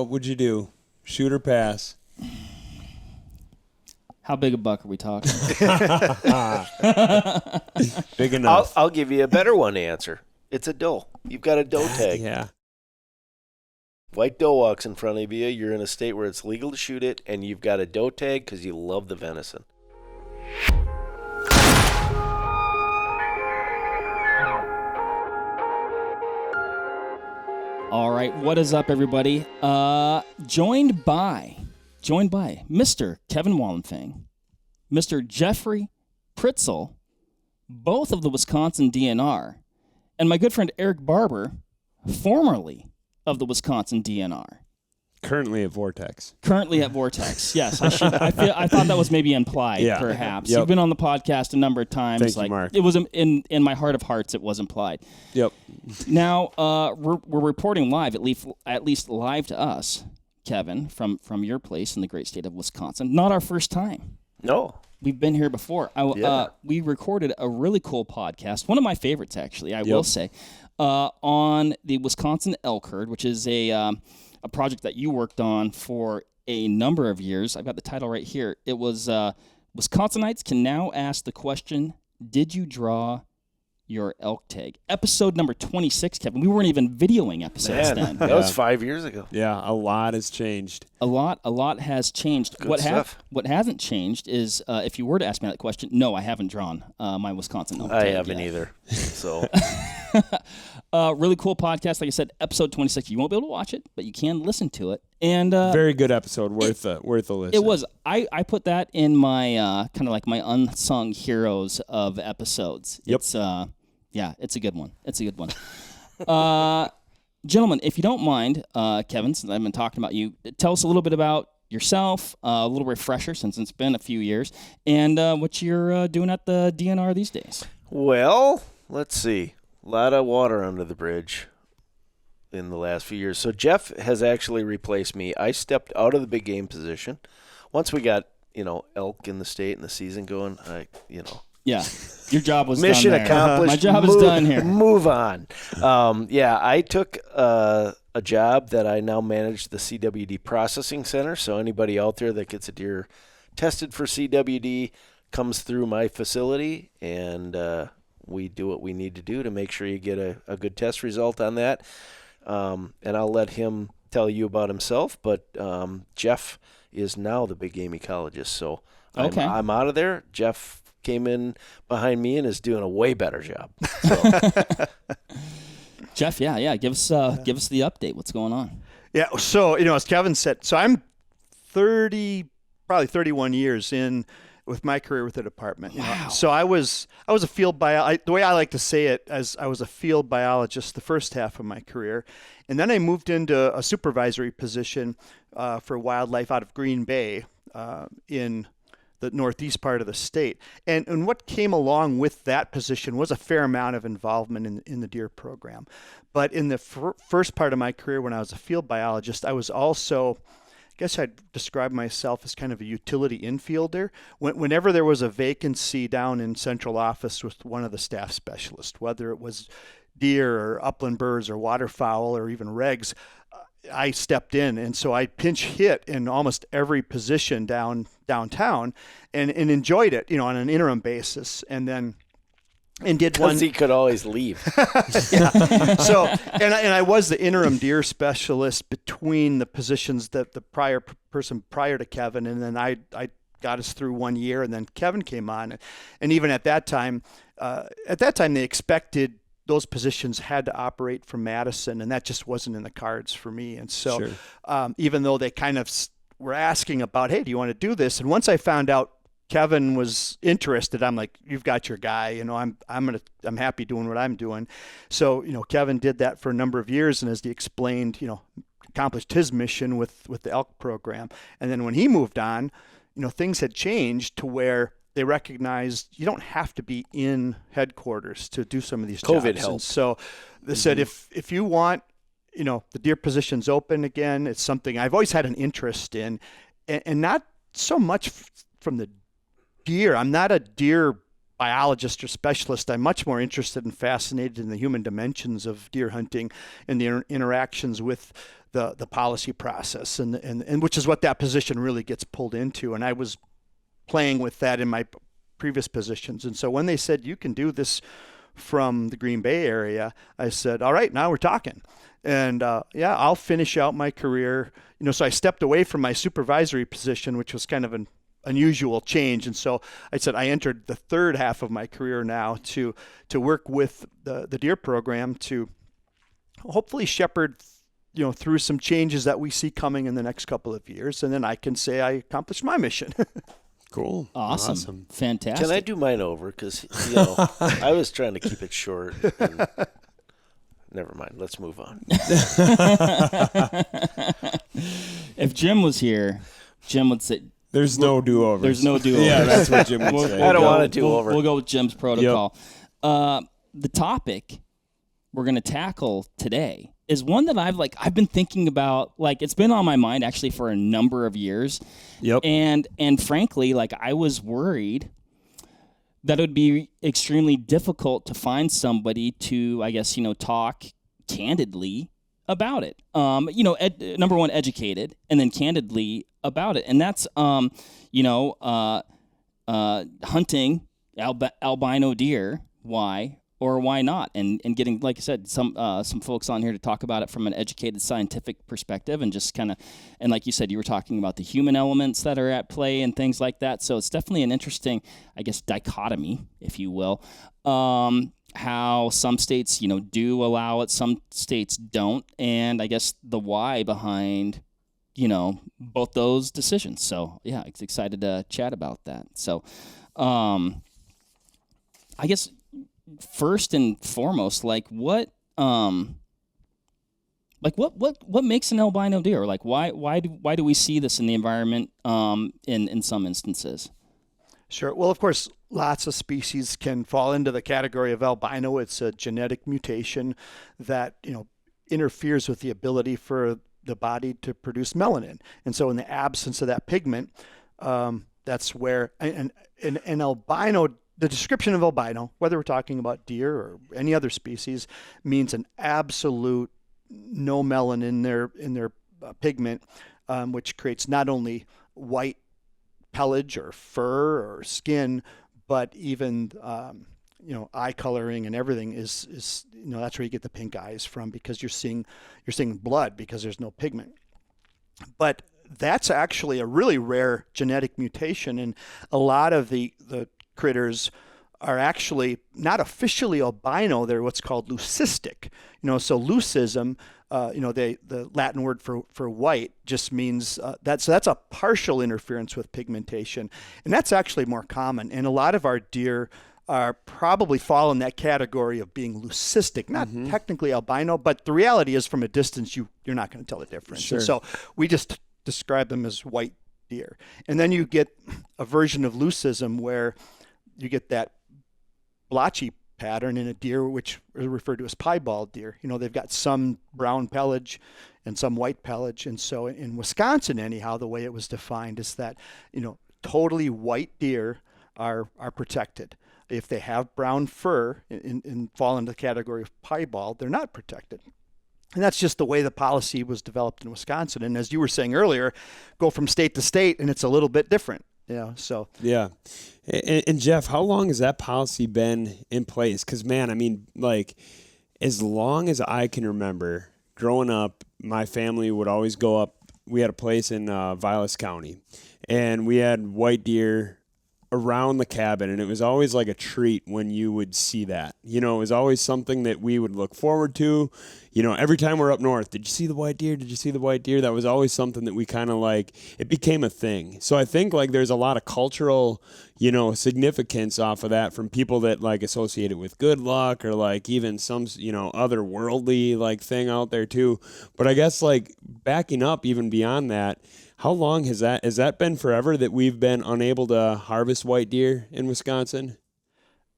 What would you do? Shoot or pass? How big a buck are we talking? Big enough. I'll give you a better one to answer. It's a doe. You've got a doe tag. Yeah. White doe walks in front of you. You're in a state where it's legal to shoot it, and you've got a doe tag because you love the venison. All right, what is up, everybody? Joined by Mr. Kevin Wallenfang, Mr. Jeffrey Pritzl, both of the Wisconsin DNR, and my good friend Erik Barber, formerly of the Wisconsin DNR. Currently at Vortex. Currently at Vortex, yes. I thought that was maybe implied, perhaps. Yep. You've been on the podcast a number of times. Thank you, Mark. It was in my heart of hearts. It was implied. Yep. Now we're reporting live, at least live to us, Kevin, from your place in the great state of Wisconsin. Not our first time. No. We've been here before. We recorded a really cool podcast, one of my favorites, actually, I will say, on the Wisconsin elk herd, which is a project that you worked on for a number of years. I've got the title right here. It was Wisconsinites can now ask the question, did you draw your elk tag? Episode number 26, Kevin. We weren't even videoing episodes then. That was 5 years ago. Yeah, a lot has changed. A lot has changed. Good stuff. What hasn't changed is if you were to ask me that question, no, I haven't drawn my Wisconsin elk tag I haven't yet. either. So really cool podcast. Like I said, episode 26. You won't be able to watch it, but you can listen to it. And Very good episode, worth a listen. it was. I put that in my kind of like my unsung heroes of episodes. Yep. It's it's a good one. It's a good one. Gentlemen, if you don't mind, Kevin, since I've been talking about you, tell us a little bit about yourself, a little refresher since it's been a few years, and what you're doing at the DNR these days. Well, let's see. A lot of water under the bridge in the last few years. So Jeff has actually replaced me. I stepped out of the big game position. Once we got, elk in the state and the season going, Yeah, your job was mission done there. accomplished. My job is done here. Move on. I took a job that I now manage the CWD processing center. So anybody out there that gets a deer tested for CWD comes through my facility, and we do what we need to do to make sure you get a good test result on that. And I'll let him tell you about himself. But Jeff is now the big game ecologist. So I'm out of there. Jeff came in behind me and is doing a way better job. So. Jeff, give us the update. What's going on? Yeah, so as Kevin said, so I'm probably 31 years in with my career with the department. Wow. So I was a field biologist. The way I like to say it, as I was a field biologist the first half of my career, and then I moved into a supervisory position for wildlife out of Green Bay in the northeast part of the state. And what came along with that position was a fair amount of involvement in the deer program. But in the first part of my career when I was a field biologist, I was also, I guess I'd describe myself as kind of a utility infielder. Whenever there was a vacancy down in central office with one of the staff specialists, whether it was deer or upland birds or waterfowl or even regs, I stepped in, and so I pinch hit in almost every position downtown, and enjoyed it, on an interim basis, and did one. Because he could always leave. Yeah. So, and I was the interim deer specialist between the positions that the prior person prior to Kevin, and then I got us through 1 year, and then Kevin came on, and even at that time they expected those positions had to operate from Madison, and that just wasn't in the cards for me. And so Sure. Even though they kind of were asking about, hey, do you want to do this? And once I found out Kevin was interested, I'm like, you've got your guy. I'm happy doing what I'm doing. So, Kevin did that for a number of years, and as he explained, accomplished his mission with the elk program. And then when he moved on, things had changed to where they recognized you don't have to be in headquarters to do some of these jobs. COVID helped. And so they said, if you want, the deer positions open again, it's something I've always had an interest in, and not so much from the deer. I'm not a deer biologist or specialist, I'm much more interested and fascinated in the human dimensions of deer hunting and the interactions with the policy process, and which is what that position really gets pulled into. And I was playing with that in my previous positions. And so when they said, you can do this from the Green Bay area, I said, all right, now we're talking. And I'll finish out my career. So I stepped away from my supervisory position, which was kind of an unusual change. And so I said I entered the third half of my career now to work with the deer program to hopefully shepherd through some changes that we see coming in the next couple of years. And then I can say I accomplished my mission. Cool. Awesome. Fantastic. Can I do mine over? Because, I was trying to keep it short. And never mind. Let's move on. If Jim was here, Jim would say, there's no do-overs. There's no do-overs. Yeah, that's what Jim would say. I don't want to do-over. We'll go with Jim's protocol. Yep. The topic we're going to tackle today is one that I've been thinking about. It's been on my mind actually for a number of years. Yep. And frankly, I was worried that it would be extremely difficult to find somebody to, talk candidly about it. Number one, educated, and then candidly about it. And that's, hunting albino deer. Why? Or why not? And getting, like I said, some folks on here to talk about it from an educated scientific perspective, and just kind of, and like you said, you were talking about the human elements that are at play and things like that. So it's definitely an interesting, dichotomy, if you will, how some states, do allow it, some states don't, and I guess the why behind, both those decisions. So yeah, excited to chat about that. So, I guess, first and foremost, what makes an albino deer? Why do we see this in the environment in some instances? Sure. Well, of course, lots of species can fall into the category of albino. It's a genetic mutation that interferes with the ability for the body to produce melanin, and so in the absence of that pigment, that's where an albino. The description of albino, whether we're talking about deer or any other species, means an absolute no melanin in their pigment, which creates not only white pelage or fur or skin, but even eye coloring and everything is that's where you get the pink eyes from, because you're seeing blood because there's no pigment. But that's actually a really rare genetic mutation, and a lot of the critters are actually not officially albino. They're what's called leucistic. So leucism, the Latin word for white just means that's a partial interference with pigmentation, and that's actually more common. And a lot of our deer are probably fall in that category of being leucistic, not technically albino, but the reality is from a distance you're not going to tell the difference. Sure. And so we just describe them as white deer. And then you get a version of leucism where you get that blotchy pattern in a deer, which is referred to as piebald deer. They've got some brown pelage and some white pelage. And so in Wisconsin, anyhow, the way it was defined is that, totally white deer are protected. If they have brown fur and fall into the category of piebald, they're not protected. And that's just the way the policy was developed in Wisconsin. And as you were saying earlier, go from state to state, and it's a little bit different. So. Yeah. And Jeff, how long has that policy been in place? Because, man, as long as I can remember, growing up, my family would always go up. We had a place in Vilas County, and we had white deer around the cabin, and it was always like a treat when you would see that. It was always something that we would look forward to. Every time we're up north, did you see the white deer? Did you see the white deer? That was always something that we kind of it became a thing. So I think there's a lot of cultural, significance off of that from people that associate it with good luck, or even some, otherworldly thing out there too. But I guess backing up even beyond that, how long has that been forever that we've been unable to harvest white deer in Wisconsin?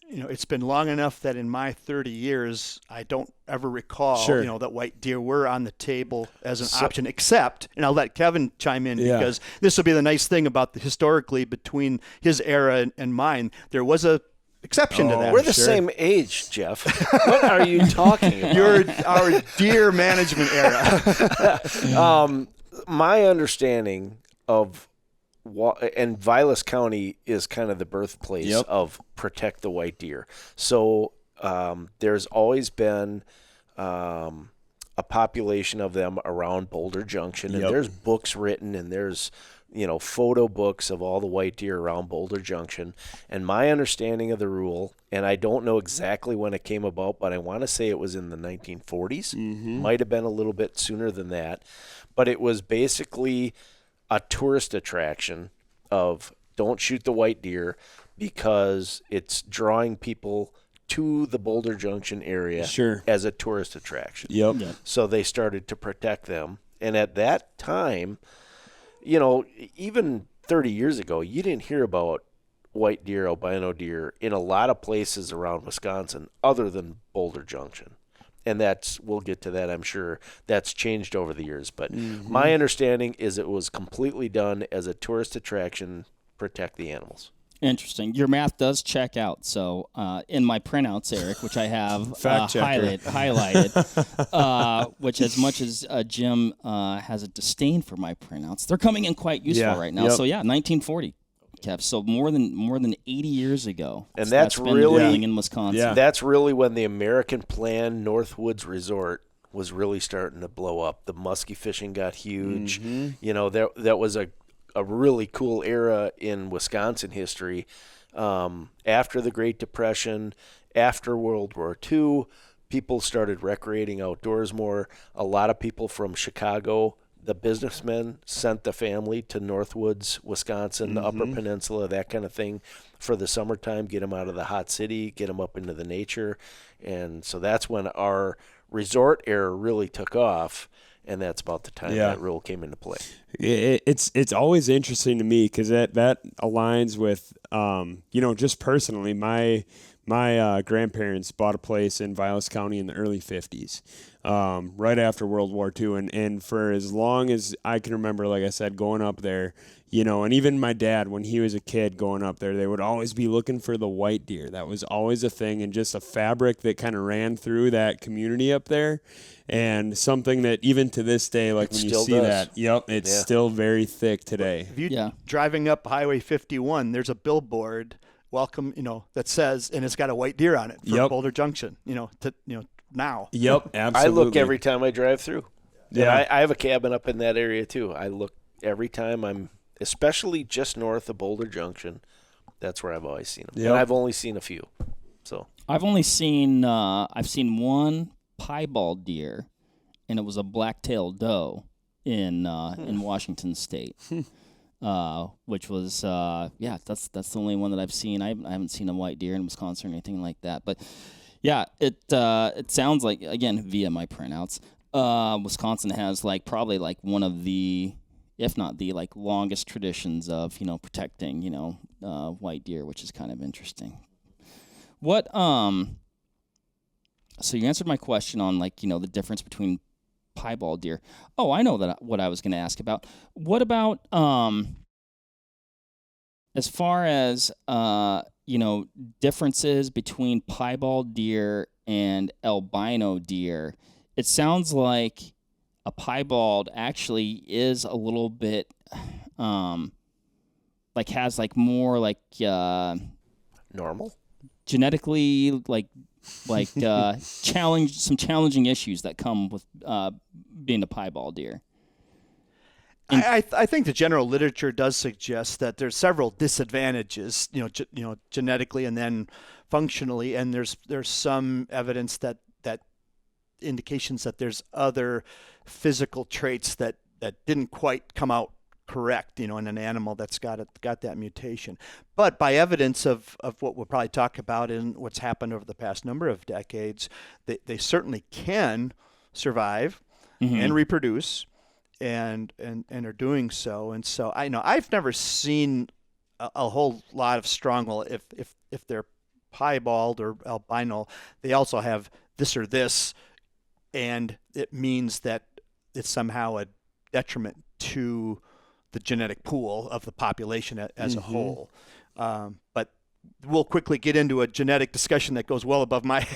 It's been long enough that in my 30 years, I don't ever recall, that white deer were on the table as an option, except, and I'll let Kevin chime in because this will be the nice thing about historically between his era and mine. There was a exception to that. We're the same age, Jeff. What are you talking about? You're our deer management era. My understanding of and Vilas County is kind of the birthplace of protect the white deer. So there's always been a population of them around Boulder Junction, and there's books written, and there's photo books of all the white deer around Boulder Junction. And my understanding of the rule, and I don't know exactly when it came about, but I want to say it was in the 1940s. Might have been a little bit sooner than that, but it was basically a tourist attraction of don't shoot the white deer because it's drawing people to the Boulder Junction area as a tourist attraction. So they started to protect them. And at that time, even 30 years ago, you didn't hear about white deer, albino deer in a lot of places around Wisconsin other than Boulder Junction. And we'll get to that, I'm sure. That's changed over the years. But my understanding is it was completely done as a tourist attraction, protect the animals. Interesting. Your math does check out. So in my printouts, Erik, which I have highlighted, which as much as Jim has a disdain for my printouts, they're coming in quite useful right now. So 1940. Kev, so more than 80 years ago, and that's really in Wisconsin. That's really when the American Plan Northwoods Resort was really starting to blow up. The muskie fishing got huge. That was a really cool era in Wisconsin history. After the Great Depression, after World War II, people started recreating outdoors more. A lot of people from Chicago, the businessmen, sent the family to Northwoods, Wisconsin, the Upper Peninsula, that kind of thing, for the summertime, get them out of the hot city, get them up into the nature. And so that's when our resort era really took off, and that's about the time that rule came into play. It's always interesting to me because that aligns with, just personally, my grandparents bought a place in Vilas County in the early 50s. Right after World War II, and for as long as I can remember, like I said, going up there, and even my dad, when he was a kid going up there, they would always be looking for the white deer. That was always a thing, and just a fabric that kind of ran through that community up there, and something that even to this day, like when you see that, it's still very thick today. If you driving up Highway 51, there's a billboard, welcome, that says, and it's got a white deer on it for Boulder Junction, now. Absolutely. I look every time I drive through. Yeah, I have a cabin up in that area too. I look every time I'm, especially just north of Boulder Junction. That's where I've always seen them. And I've only seen a few. So I've only seen one piebald deer, and it was a black-tailed doe in Washington State. Which was that's the only one that I've seen. I haven't seen a white deer in Wisconsin or anything like that. But it sounds like, again, via my printouts, Wisconsin has probably one of the, if not the longest traditions of protecting white deer, which is kind of interesting. What so you answered my question on the difference between piebald deer. Oh, I know what I was going to ask about. What about as far as differences between piebald deer and albino deer? It sounds like a piebald actually is a little bit has more normal, genetically challenging issues that come with being a piebald deer. I think the general literature does suggest that there's several disadvantages, genetically and then functionally, and there's some evidence that indications that there's other physical traits that didn't quite come out correct, in an animal that's got that mutation. But by evidence of what we'll probably talk about and what's happened over the past number of decades, they certainly can survive and reproduce. And are doing so, and so I've never seen a whole lot of strong. Well, if they're piebald or albino, they also have this or this, and it means that it's somehow a detriment to the genetic pool of the population as a whole. But we'll quickly get into a genetic discussion that goes well above my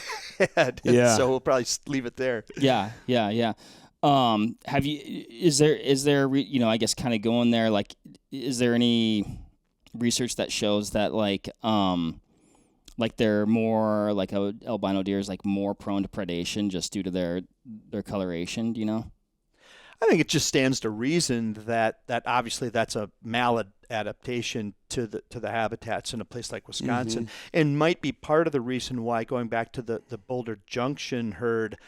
head. Yeah. So we'll probably leave it there. Yeah. Have you? Is there? I guess kind of going there. Like, is there any research that shows that like they're more like albino deer is like more prone to predation just due to their coloration? Do you know? I think it just stands to reason that obviously that's a maladaptation to the habitats in a place like Wisconsin, and might be part of the reason why, going back to the Boulder Junction herd,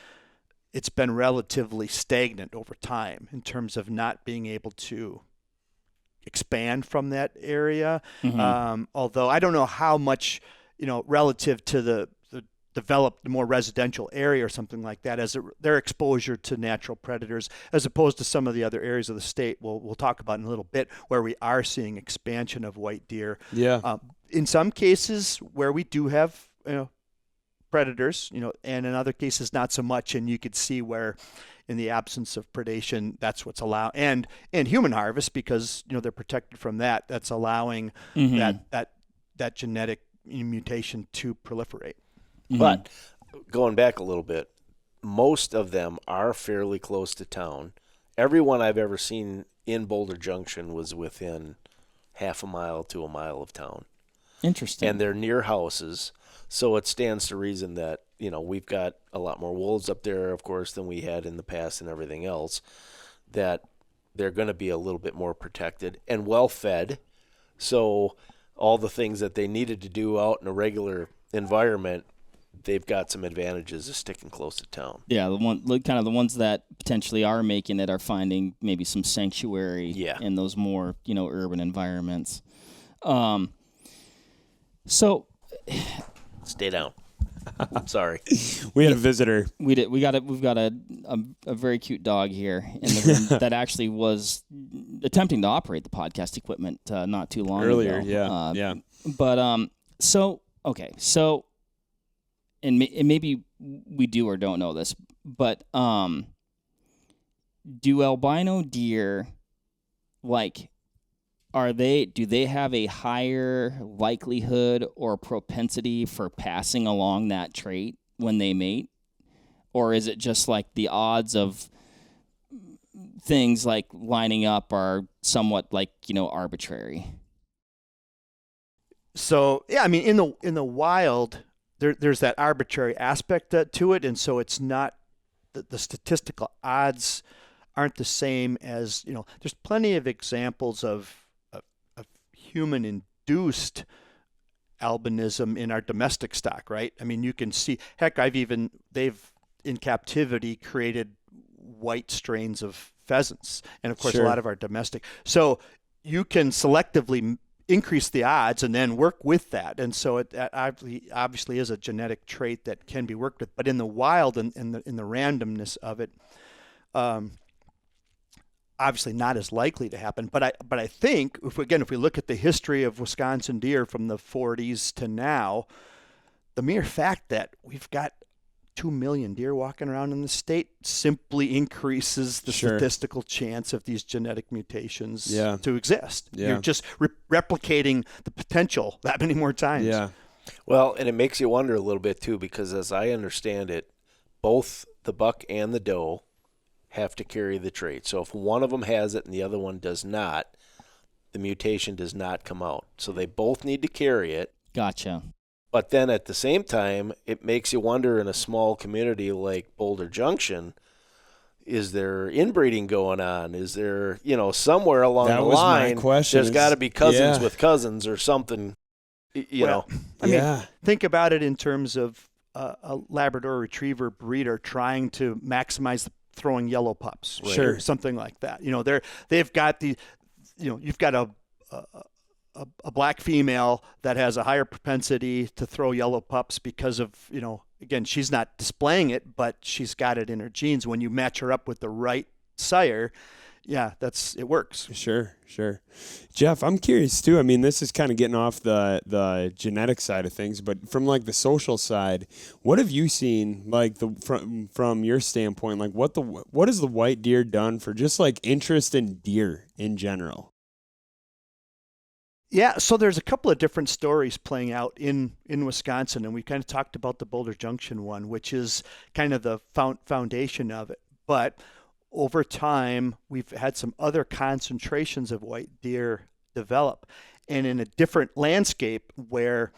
it's been relatively stagnant over time in terms of not being able to expand from that area. Although I don't know how much, relative to the developed more residential area or something like that, as their exposure to natural predators, as opposed to some of the other areas of the state we'll talk about in a little bit, where we are seeing expansion of white deer. Yeah. In some cases where we do have predators, and in other cases not so much, and you could see where in the absence of predation, that's what's allowed, and human harvest, because they're protected from that, that's allowing that genetic mutation to proliferate. But going back a little bit, most of them are fairly close to town. Everyone I've ever seen in Boulder Junction was within half a mile to a mile of town. Interesting. And they're near houses, so it stands to reason that, we've got a lot more wolves up there, of course, than we had in the past and everything else, that they're going to be a little bit more protected and well-fed. So all the things that they needed to do out in a regular environment, they've got some advantages of sticking close to town. Yeah, the ones that potentially are making it are finding maybe some sanctuary in those more urban environments. So stay down. Sorry, we had a visitor. We did. We've got a very cute dog here in the room that actually was attempting to operate the podcast equipment not too long earlier. ago. Yeah. But so. And maybe we do or don't know this, but do albino deer, do they have a higher likelihood or propensity for passing along that trait when they mate? Or is it just like the odds of things like lining up are somewhat arbitrary? So, yeah, I mean, in the wild, there's that arbitrary aspect to it, and so it's not the statistical odds aren't the same as there's plenty of examples of human-induced albinism in our domestic stock, right? I mean, you can see, heck, they've in captivity created white strains of pheasants, and of course a lot of our domestic. So you can selectively increase the odds and then work with that, and so it obviously is a genetic trait that can be worked with. But in the wild and in the randomness of it, obviously not as likely to happen. But I think if we look at the history of Wisconsin deer from the 40s to now, the mere fact that we've got 2 million deer walking around in the state simply increases the statistical chance of these genetic mutations to exist. Yeah. You're just replicating the potential that many more times. Yeah. Well, and it makes you wonder a little bit too, because as I understand it, both the buck and the doe have to carry the trait. So if one of them has it and the other one does not, the mutation does not come out. So they both need to carry it. Gotcha. But then at the same time, it makes you wonder, in a small community like Boulder Junction, is there inbreeding going on? Is there, somewhere along the line, there's got to be cousins with cousins or something, know. I mean, think about it in terms of a Labrador Retriever breeder trying to maximize the throwing yellow pups, right? Something like that. They've got you've got a black female that has a higher propensity to throw yellow pups because of, again, she's not displaying it, but she's got it in her genes. When you match her up with the right sire, it works. Sure. Jeff, I'm curious too. I mean, this is kind of getting off the genetic side of things, but from the social side, what have you seen from your standpoint? What has the white deer done for just interest in deer in general? Yeah, so there's a couple of different stories playing out in Wisconsin, and we kind of talked about the Boulder Junction one, which is kind of the foundation of it. But over time, we've had some other concentrations of white deer develop, and in a different landscape where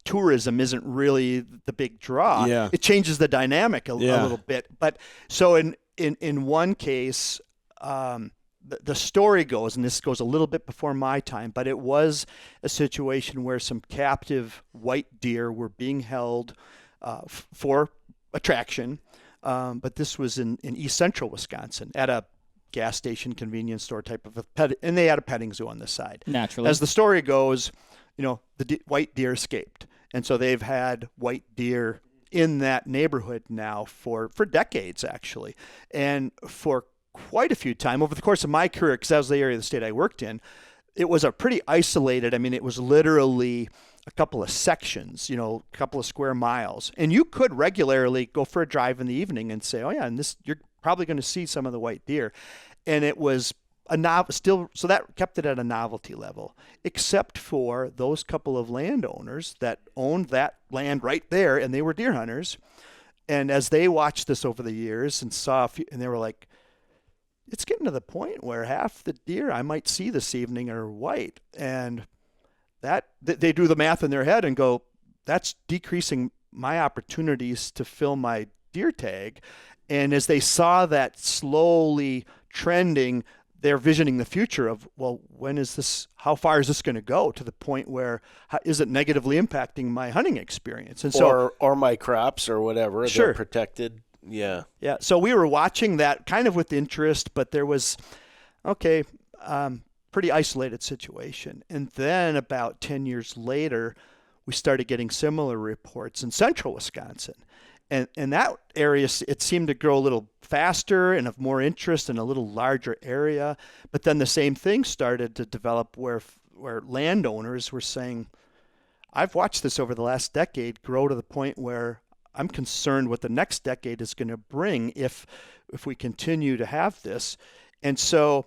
tourism isn't really the big draw, it changes the dynamic a little bit. But so in one case, the story goes, and this goes a little bit before my time, but it was a situation where some captive white deer were being held for attraction. But this was in East Central Wisconsin at a gas station, convenience store type of a pet, and they had a petting zoo on the side. Naturally. As the story goes, the white deer escaped. And so they've had white deer in that neighborhood now for decades, actually. And for quite a few times over the course of my career, because that was the area of the state I worked in, it was a pretty isolated, it was literally a couple of sections, a couple of square miles. And you could regularly go for a drive in the evening and say, oh yeah, and you're probably going to see some of the white deer. And it was so that kept it at a novelty level, except for those couple of landowners that owned that land right there, and they were deer hunters. And as they watched this over the years and saw a few, and they were like, it's getting to the point where half the deer I might see this evening are white. And that they do the math in their head and go, that's decreasing my opportunities to fill my deer tag. And as they saw that slowly trending, they're visioning the future of, well, how far is this going to go to the point where is it negatively impacting my hunting experience? And so, or my crops or whatever, sure, they're protected. Yeah. Yeah. So we were watching that kind of with interest, but there was, pretty isolated situation. And then about 10 years later, we started getting similar reports in central Wisconsin. And that area, it seemed to grow a little faster and of more interest in a little larger area. But then the same thing started to develop where landowners were saying, I've watched this over the last decade grow to the point where I'm concerned what the next decade is going to bring if we continue to have this. And so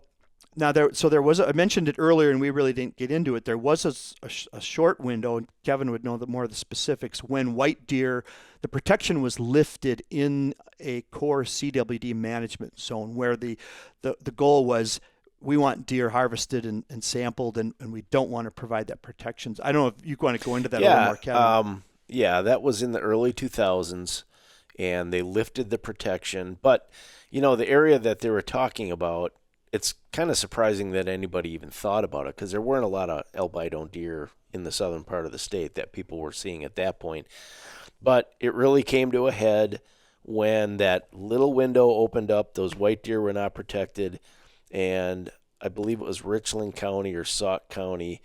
now there was I mentioned it earlier, and we really didn't get into it. There was a short window, and Kevin would know more of the specifics, when white deer, the protection was lifted in a core CWD management zone, where the goal was, we want deer harvested and sampled, and we don't want to provide that protection. I don't know if you want to go into that a little more, Kevin. Yeah, that was in the early 2000s, and they lifted the protection. But, the area that they were talking about, it's kind of surprising that anybody even thought about it, because there weren't a lot of albino deer in the southern part of the state that people were seeing at that point. But it really came to a head when that little window opened up. Those white deer were not protected, and I believe it was Richland County or Sauk County.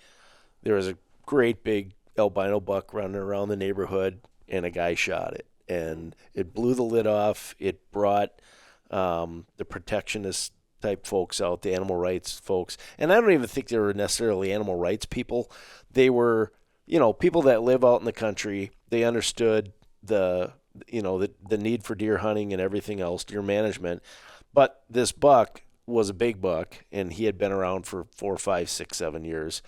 There was a great big albino buck running around the neighborhood, and a guy shot it, and it blew the lid off. It brought the protectionist type folks out, the animal rights folks, and I don't even think they were necessarily animal rights people. They were, people that live out in the country. They understood the need for deer hunting and everything else, deer management. But this buck was a big buck, and he had been around for 4, 5, 6, 7 years.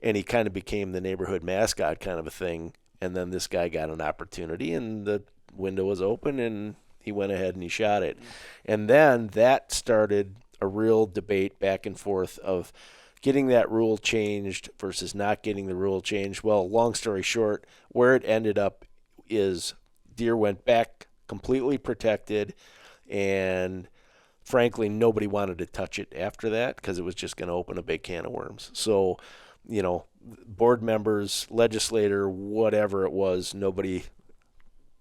And he kind of became the neighborhood mascot kind of a thing. And then this guy got an opportunity, and the window was open, and he went ahead and he shot it. And then that started a real debate back and forth of getting that rule changed versus not getting the rule changed. Well, long story short, where it ended up is deer went back completely protected, and frankly, nobody wanted to touch it after that because it was just going to open a big can of worms. So, board members, legislator, whatever it was, nobody,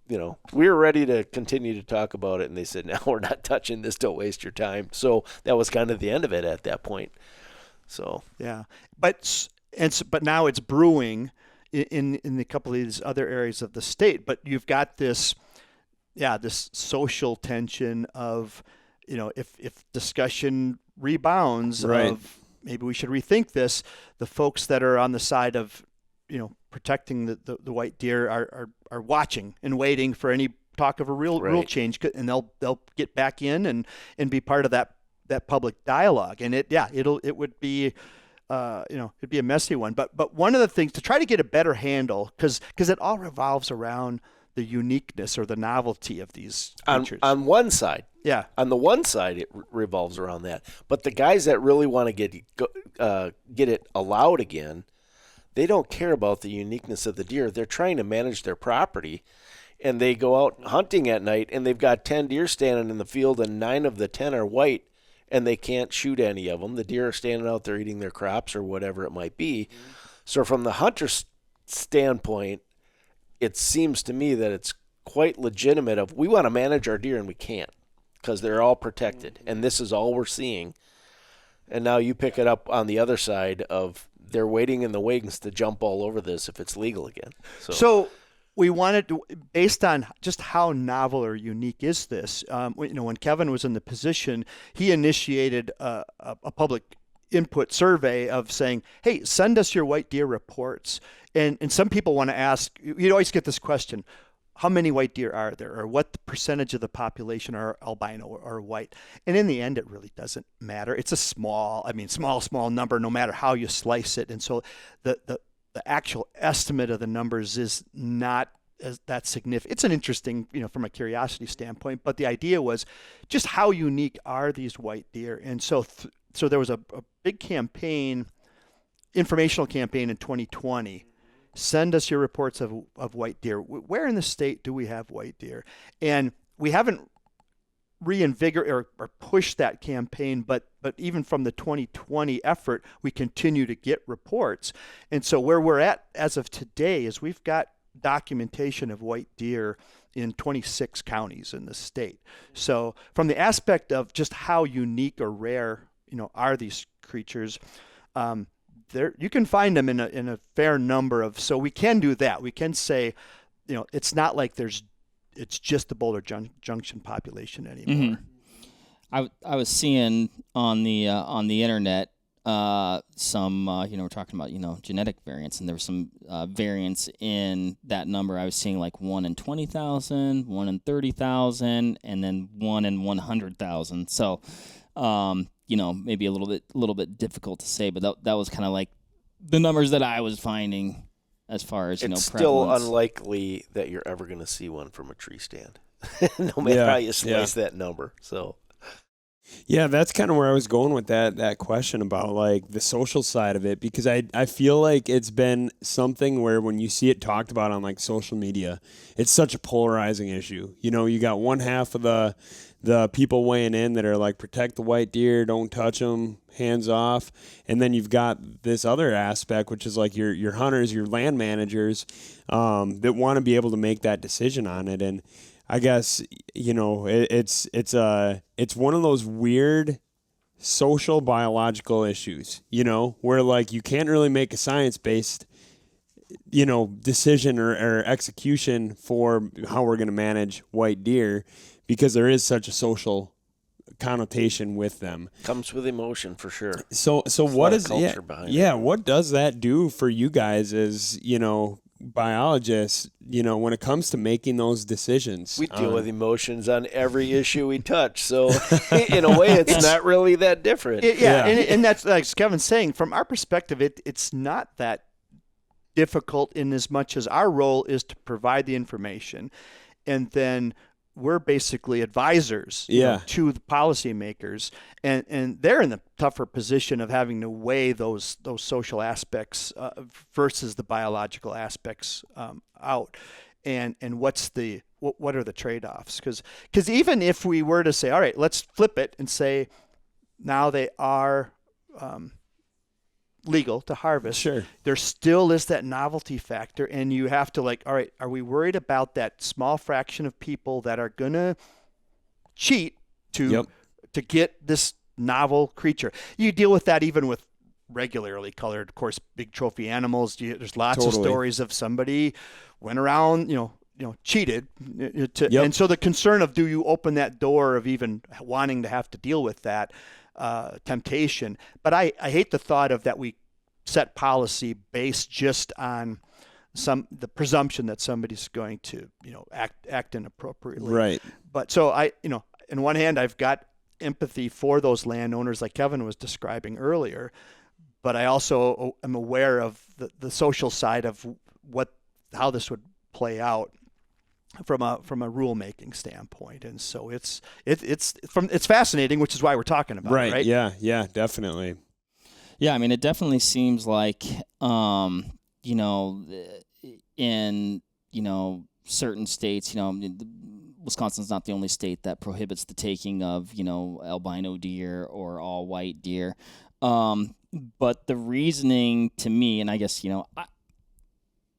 we were ready to continue to talk about it, and they said, no, we're not touching this, don't waste your time. So that was kind of the end of it at that point. So yeah, but now it's brewing in a couple of these other areas of the state. But you've got this social tension of, if discussion rebounds, right, of maybe we should rethink this. The folks that are on the side of, protecting the white deer are watching and waiting for any talk of a rule change, and they'll get back in and be part of that public dialogue. And it would be it'd be a messy one. But one of the things to try to get a better handle, because it all revolves around the uniqueness or the novelty of these creatures. On one side. Yeah. On the one side, it revolves around that. But the guys that really want to get it allowed again, they don't care about the uniqueness of the deer. They're trying to manage their property, and they go out hunting at night, and they've got 10 deer standing in the field, and 9 of the 10 are white, and they can't shoot any of them. The deer are standing out there eating their crops or whatever it might be. So from the hunter's standpoint, it seems to me that it's quite legitimate of we want to manage our deer and we can't because they're all protected, and this is all we're seeing. And now you pick it up on the other side of they're waiting in the wings to jump all over this if it's legal again. So we wanted to, based on just how novel or unique is this, when Kevin was in the position, he initiated a public input survey of saying, hey, send us your white deer reports. And some people want to ask, you always get this question, how many white deer are there, or what the percentage of the population are albino or white? And in the end, it really doesn't matter. It's a small number, no matter how you slice it. And so the actual estimate of the numbers is not that significant. It's an interesting, from a curiosity standpoint, but the idea was just how unique are these white deer? And so there was a big campaign, informational campaign in 2020. Send us your reports of white deer. Where in the state do we have white deer? And we haven't reinvigorated or pushed that campaign, but even from the 2020 effort, we continue to get reports. And so where we're at as of today is we've got documentation of white deer in 26 counties in the state. So from the aspect of just how unique or rare, are these creatures, there you can find them in a fair number of. So we can do that. We can say, it's not like it's just the Boulder Junction population anymore. Mm-hmm. I was seeing on the internet some we're talking about genetic variants, and there was some variance in that number. I was seeing like 1 in 20,000, 1 in 30,000, and then 1 in 100,000. So maybe a little bit difficult to say, but that was kind of like the numbers that I was finding as far as it's prevalence. Still unlikely that you're ever going to see one from a tree stand, no matter how you slice that number. So. Yeah, that's kind of where I was going with that question about like the social side of it, because I feel like it's been something where when you see it talked about on like social media, it's such a polarizing issue. You got one half of the people weighing in that are like, protect the white deer, don't touch them, hands off. And then you've got this other aspect, which is like your hunters, your land managers that want to be able to make that decision on it. And I guess, it's one of those weird social biological issues, where like you can't really make a science-based, decision or execution for how we're going to manage white deer, because there is such a social connotation with them. Comes with emotion for sure. So what is what does that do for you guys as, biologists, when it comes to making those decisions? We deal with emotions on every issue we touch. So in a way, it's not really that different. And that's like Kevin's saying, from our perspective, it's not that difficult in as much as our role is to provide the information, and then we're basically advisors to the policymakers, and they're in the tougher position of having to weigh those social aspects versus the biological aspects out, and what are the trade-offs? Because even if we were to say, all right, let's flip it and say now they are legal to harvest, sure, there still is that novelty factor, and you have to all right, are we worried about that small fraction of people that are gonna cheat to get this novel creature? You deal with that even with regularly colored, of course, big trophy animals. There's lots of stories of somebody went around, cheated, and so the concern of, do you open that door of even wanting to have to deal with that temptation? But I hate the thought of that we set policy based just on the presumption that somebody's going to act inappropriately. Right. But so in one hand, I've got empathy for those landowners like Kevin was describing earlier, but I also am aware of the social side of how this would play out from a rulemaking standpoint. And so it's fascinating, which is why we're talking about it, right? Yeah, definitely. Yeah, I mean, it definitely seems like, in, certain states, Wisconsin's not the only state that prohibits the taking of, albino deer or all white deer. But the reasoning to me, and I guess,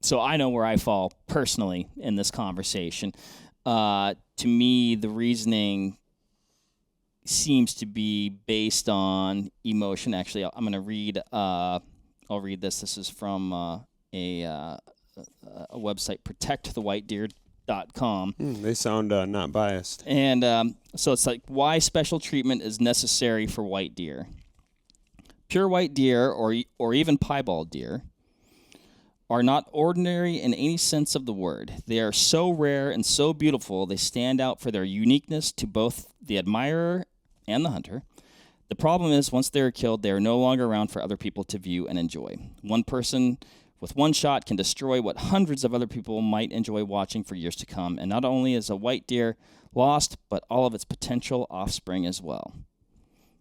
so I know where I fall personally in this conversation. To me, the reasoning seems to be based on emotion. Actually, I'm going to read. I'll read this. This is from a website, protectthewhitedeer.com. They sound not biased. And so it's like, why special treatment is necessary for white deer. Pure white deer, or even piebald deer, are not ordinary in any sense of the word. They are so rare and so beautiful, they stand out for their uniqueness to both the admirer and the hunter. The problem is, once they are killed, they are no longer around for other people to view and enjoy. One person with one shot can destroy what hundreds of other people might enjoy watching for years to come, and not only is a white deer lost, but all of its potential offspring as well.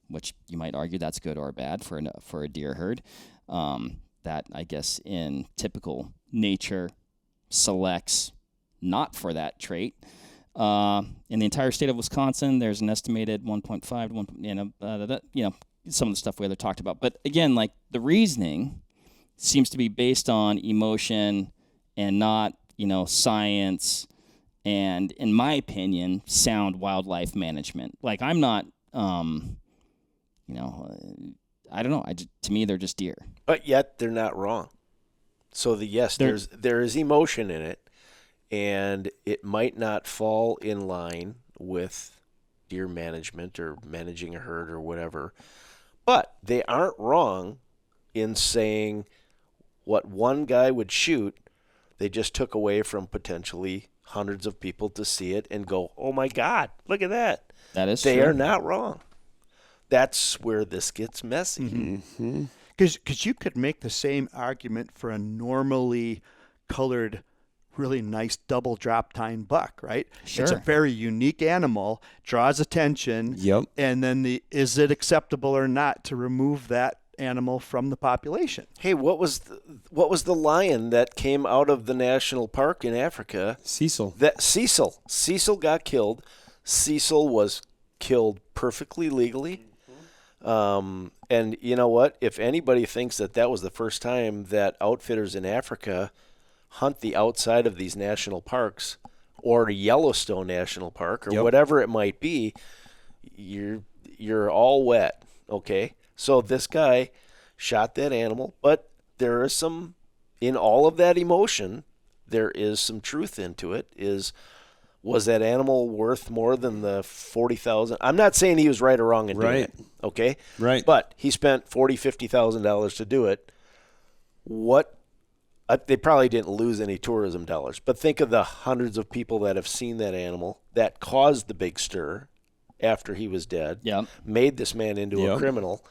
Which you might argue that's good or bad for a deer herd. That, I guess, in typical nature selects not for that trait. In the entire state of Wisconsin, there's an estimated 1.5 to 1, some of the stuff we other talked about. But again, like, the reasoning seems to be based on emotion and not, science and, in my opinion, sound wildlife management. Like, I'm not, I don't know. To me, they're just deer. But yet they're not wrong. So there is emotion in it, and it might not fall in line with deer management or managing a herd or whatever. But they aren't wrong in saying what one guy would shoot, they just took away from potentially hundreds of people to see it and go, "Oh my God, look at that." That is true. They are not wrong. That's where this gets messy. Because you could make the same argument for a normally colored, really nice double drop tine buck, right? Sure. It's a very unique animal, draws attention. Yep. And then is it acceptable or not to remove that animal from the population? Hey, what was the lion that came out of the national park in Africa? Cecil. Cecil got killed. Cecil was killed perfectly legally. And you know what? If anybody thinks that was the first time that outfitters in Africa hunt the outside of these national parks or Yellowstone National Park or whatever it might be, you're all wet, okay? So this guy shot that animal, but there is some, in all of that emotion, there is some truth into it. Was that animal worth more than the $40,000? I'm not saying he was right or wrong in doing it, okay? Right. But he spent $50,000 to do it. They probably didn't lose any tourism dollars, but think of the hundreds of people that have seen that animal that caused the big stir after he was dead, made this man into a criminal.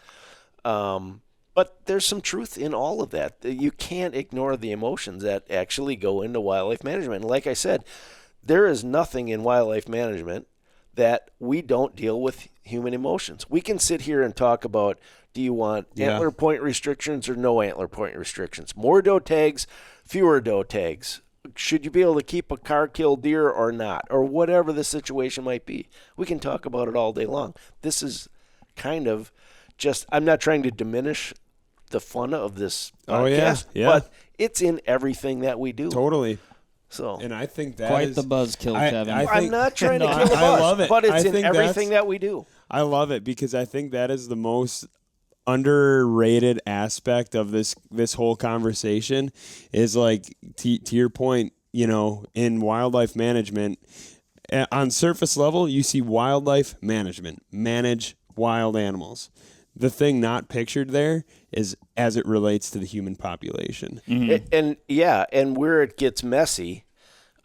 But there's some truth in all of that. You can't ignore the emotions that actually go into wildlife management. And like I said, there is nothing in wildlife management that we don't deal with human emotions. We can sit here and talk about, do you want antler point restrictions or no antler point restrictions? More doe tags, fewer doe tags. Should you be able to keep a car-killed deer or not? Or whatever the situation might be. We can talk about it all day long. This is kind of just, I'm not trying to diminish the fun of this podcast, but it's in everything that we do. Totally. So, and I think that quite the buzzkill, Kevin. I'm not trying to kill the buzz, I love it. but it's in everything that we do. I love it because I think that is the most underrated aspect of this whole conversation is, like, to your point, in wildlife management, on surface level, you see wildlife management, manage wild animals. The thing not pictured there is as it relates to the human population. Mm-hmm. And where it gets messy,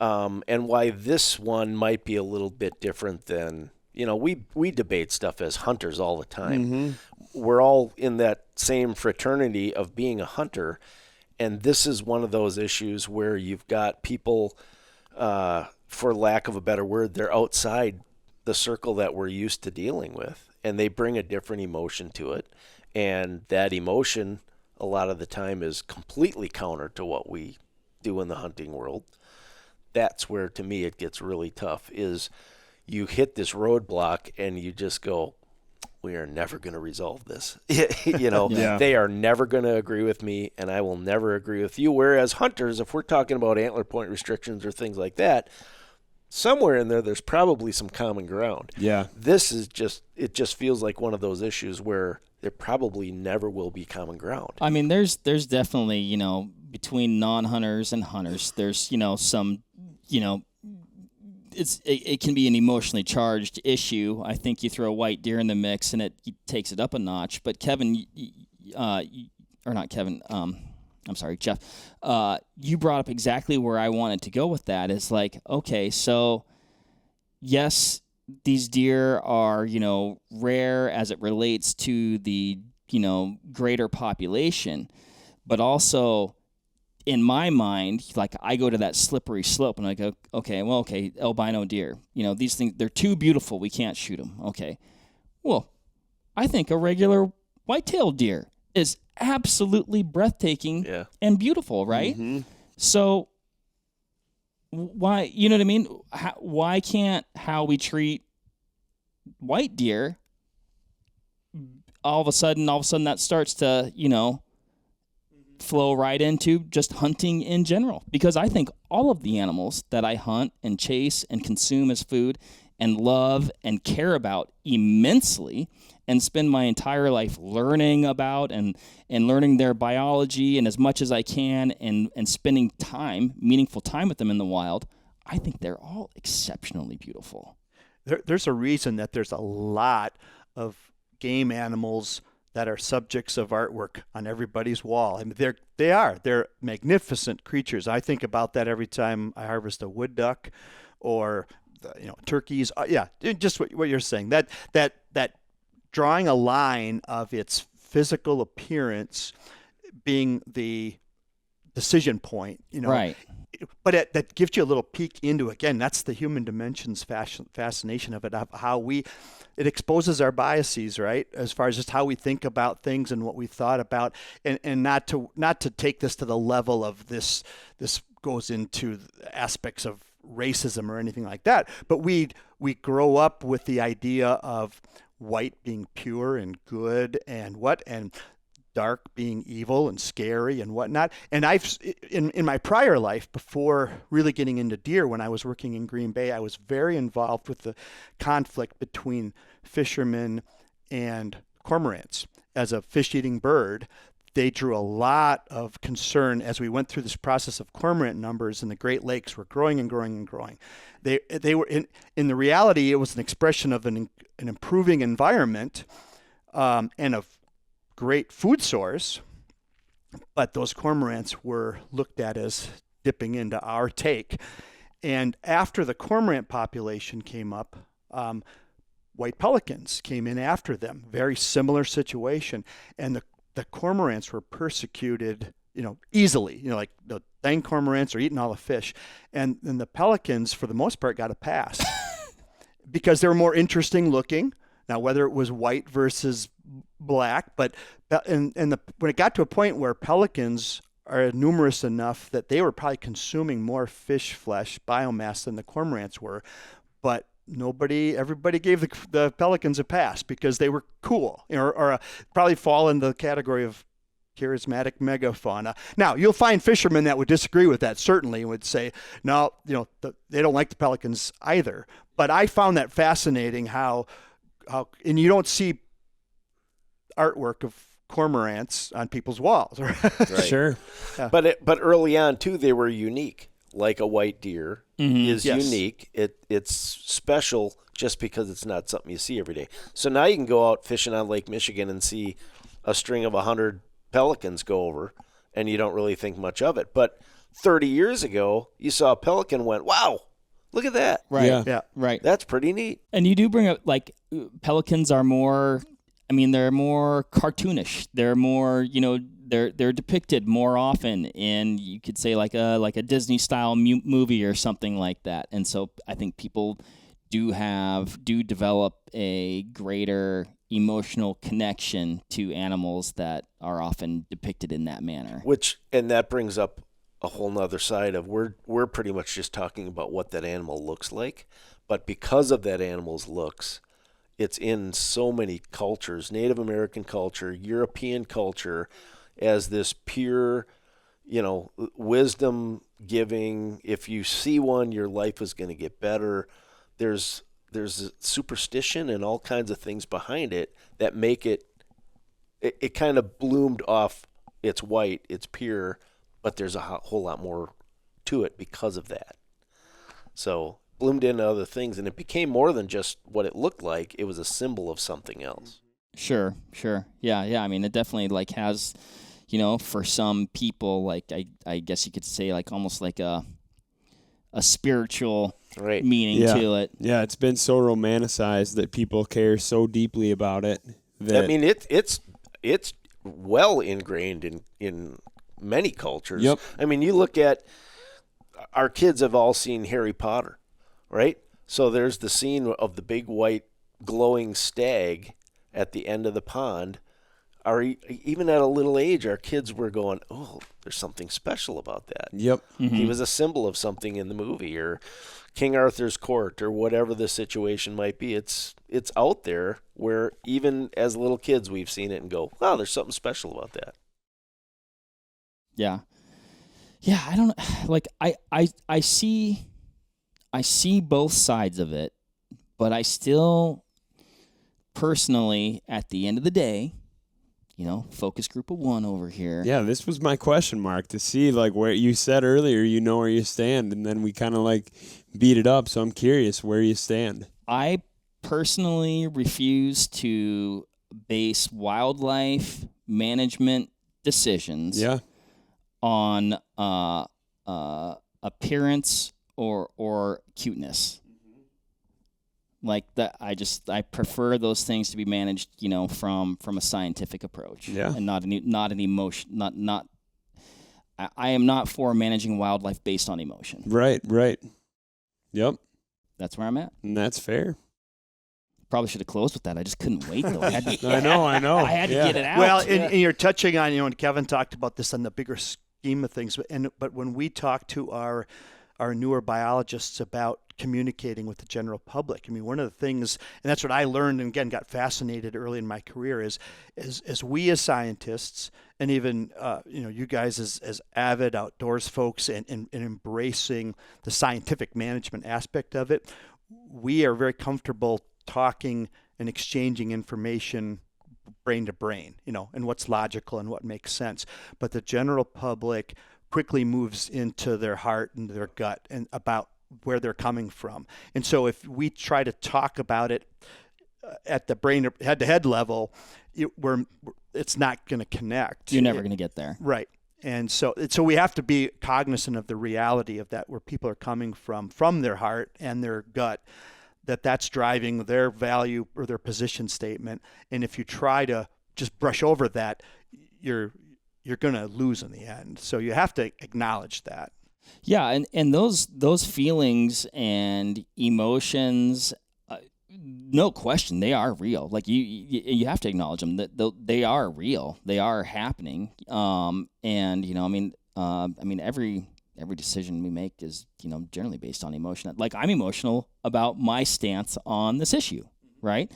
and why this one might be a little bit different than, we debate stuff as hunters all the time. we're all in that same fraternity of being a hunter. And this is one of those issues where you've got people, for lack of a better word, they're outside the circle that we're used to dealing with, and they bring a different emotion to it. And that emotion, a lot of the time, is completely counter to what we do in the hunting world. That's where, to me, it gets really tough, is you hit this roadblock and you just go, we are never going to resolve this. They are never going to agree with me, and I will never agree with you. Whereas hunters, if we're talking about antler point restrictions or things like that, somewhere in there's probably some common ground. Yeah. This is it just feels like one of those issues where there probably never will be common ground. I mean, there's definitely, between non-hunters and hunters, there's, some, it can be an emotionally charged issue. I think you throw a white deer in the mix and it takes it up a notch. But Kevin, Jeff, you brought up exactly where I wanted to go with that. Is like, okay, so yes, these deer are, rare as it relates to the, greater population, but also in my mind, like I go to that slippery slope and I go, okay, albino deer, these things, they're too beautiful. We can't shoot them. Okay. Well, I think a regular white-tailed deer is absolutely breathtaking and beautiful, right? Mm-hmm. So why, you know what I mean? Why can't how we treat white deer, all of a sudden that starts to, flow right into just hunting in general? Because I think all of the animals that I hunt and chase and consume as food and love and care about immensely and spend my entire life learning about and learning their biology and as much as I can and spending meaningful time with them in the wild, I think they're all exceptionally beautiful. There's a reason that there's a lot of game animals that are subjects of artwork on everybody's wall. I mean, they're magnificent creatures. I think about that every time I harvest a wood duck or turkeys. Just what you're saying. That drawing a line of its physical appearance being the decision point, Right. But that gives you a little peek into, again, that's the human dimensions fascination of it, of how it exposes our biases, right? As far as just how we think about things and what we thought about, and not to take this to the level of this goes into aspects of racism or anything like that. But we grow up with the idea of white being pure and good and dark being evil and scary and whatnot. And I've in my prior life, before really getting into deer, when I was working in Green Bay, I was very involved with the conflict between fishermen and cormorants. As a fish-eating bird, they drew a lot of concern as we went through this process of cormorant numbers in the Great Lakes were growing and growing and growing. They were in the reality, it was an expression of an improving environment and of great food source, but those cormorants were looked at as dipping into our take. And after the cormorant population came up, white pelicans came in after them. Very similar situation. And the cormorants were persecuted, easily. Like the dang cormorants are eating all the fish. And then the pelicans, for the most part, got a pass because they were more interesting looking. Now, whether it was white versus black, but when it got to a point where pelicans are numerous enough that they were probably consuming more fish flesh biomass than the cormorants were, but everybody gave the pelicans a pass because they were cool, or probably fall in the category of charismatic megafauna. Now, you'll find fishermen that would disagree with that, certainly, and would say, no, they don't like the pelicans either. But I found that fascinating how and you don't see artwork of cormorants on people's walls, right? Right. Sure. Yeah. But early on too, they were unique. Like a white deer is unique. It's special just because it's not something you see every day. So now you can go out fishing on Lake Michigan and see a string of 100 pelicans go over, and you don't really think much of it. But 30 years ago, you saw a pelican and went, wow, look at that. Right. Yeah. Right. That's pretty neat. And you do bring up, like, pelicans are more, mean, they're more cartoonish. They're more, they're depicted more often in, you could say, like a Disney style movie or something like that. And so I think people do develop a greater emotional connection to animals that are often depicted in that manner. And that brings up a whole nother side of we're pretty much just talking about what that animal looks like, but because of that animal's looks, it's in so many cultures, Native American culture, European culture, as this pure, wisdom giving. If you see one, your life is going to get better. There's superstition and all kinds of things behind it that make it kind of bloomed off. It's white, it's pure, but there's a whole lot more to it because of that. So bloomed into other things, and it became more than just what it looked like. It was a symbol of something else. Sure. Yeah. I mean, it definitely has, for some people, like I guess you could say, like almost like a spiritual meaning to it. Yeah, it's been so romanticized that people care so deeply about it. I mean, it's well ingrained in many cultures. Yep. I mean, you look at our kids have all seen Harry Potter, right? So there's the scene of the big white glowing stag at the end of the pond. Even at a little age, our kids were going, "Oh, there's something special about that." Yep. Mm-hmm. He was a symbol of something in the movie, or King Arthur's court, or whatever the situation might be. It's out there where even as little kids we've seen it and go, "Wow, there's something special about that." Yeah. I don't like. I see both sides of it, but I still personally, at the end of the day, focus group of one over here. Yeah, this was my question mark to see, like, where you said earlier, where you stand, and then we kind of like beat it up. So I'm curious where you stand. I personally refuse to base wildlife management decisions on appearance or cuteness. Like that, I prefer those things to be managed, from a scientific approach, and not an emotion. Not. I am not for managing wildlife based on emotion. Right. Yep. That's where I'm at, and that's fair. Probably should have closed with that. I just couldn't wait though. I know. I had to get it out. Well, and you're touching on, and Kevin talked about this on the bigger scheme of things, but when we talk to our newer biologists about communicating with the general public. I mean, one of the things, and that's what I learned and again got fascinated early in my career, is we as scientists, and even you guys as avid outdoors folks and embracing the scientific management aspect of it, we are very comfortable talking and exchanging information brain to brain, and what's logical and what makes sense. But the general public quickly moves into their heart and their gut and about where they're coming from. And so if we try to talk about it at the brain head-to-head level, it's not going to connect. You're never going to get there. Right. And so we have to be cognizant of the reality of that, where people are coming from their heart and their gut, that's driving their value or their position statement. And if you try to just brush over that, you're going to lose in the end. So you have to acknowledge that. Yeah, and those feelings and emotions, no question, they are real. Like you have to acknowledge them, that they are real. They are happening. And every decision we make is generally based on emotion. Like I'm emotional about my stance on this issue, right?